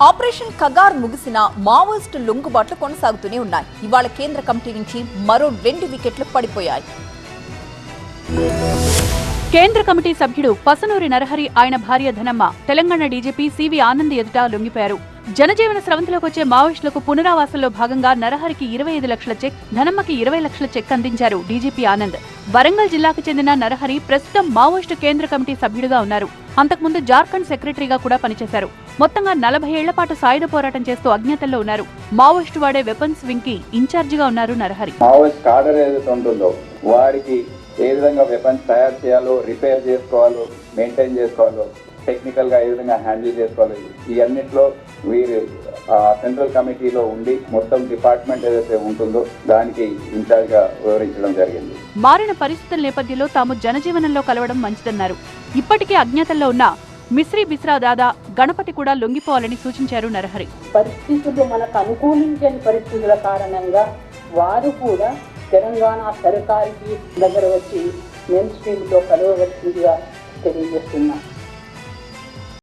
Operation Kagar ముగిసిన Maoist లొంగుబాట్లు కొనసాగుతూనే ఉన్నాయి. ఇవాళ కేంద్ర కమిటీ నుంచి మరో 2 వికెట్లు పడిపోయాయి. కేంద్ర కమిటీ సభ్యుడు పసనూరి నరహరి ఆయన భార్య ధనమ్మ తెలంగాణ డీజీపీ సివి ఆనంద్ ఎదుట లొంగిపోయారు. జనజీవన స్రవంతిలోకి వచ్చే మావోయిస్టులకు పునరావాసంలో భాగంగా నరహరికి 25 లక్షల చెక్, ధనమ్మకి 20 లక్షల చెక్ అందించారు డీజీపీ ఆనంద్. వరంగల్ జిల్లాకు చెందిన నరహరి ప్రస్తుతం మావోయిస్టు కేంద్ర కమిటీ సభ్యుడిగా ఉన్నారు. అంతకుముందు జార్ఖండ్ సెక్రటరీగా కూడా పనిచేశారు. మొత్తంగా 40 ఏళ్ల పాటు సాయుధ పోరాటం చేస్తూ అజ్ఞాతంలో ఉన్నారు. మావోయిస్టు వాడే వెపన్స్ వింగ్ కి ఇన్ఛార్జిగా ఉన్నారు నరహరి. మావోయిస్ట్ కార్డర్ ఏదైతే ఉంటుందో వారికి ఏ విధంగా వెపన్స్ తయారు చేయాలో, రిపేర్ చేసుకోవాలో, మెయింటైన్ చేసుకోవాలో, టెక్నికల్ గా ఏ విధంగా హ్యాండిల్ చేసుకోవాలి, ఈ అన్నిట్లో వీరు సెంట్రల్ కమిటీలో ఉండి మొత్తం డిపార్ట్మెంట్ ఏదైతే ఉంటుందో దానికి ఇన్ఛార్జ్ గా వివరించడం జరిగింది. మారిన పరిస్థితుల నేపథ్యంలో తాము జనజీవనంలో కలవడం మంచిదన్నారు. ఇప్పటికే అజ్ఞాతంలో ఉన్న మిశ్రీ బిశ్రా దాదా గణపతి కూడా లొంగిపోవాలని సూచించారు నరహరి. పరిస్థితులు మనకు అనుకూలించని పరిస్థితుల కారణంగా వారు కూడా తెలంగాణ సర్కారుకి దగ్గర వచ్చి మెయిన్ స్ట్రీమ్ లో కలవవలసిందిగా తెలియజేస్తున్నారు.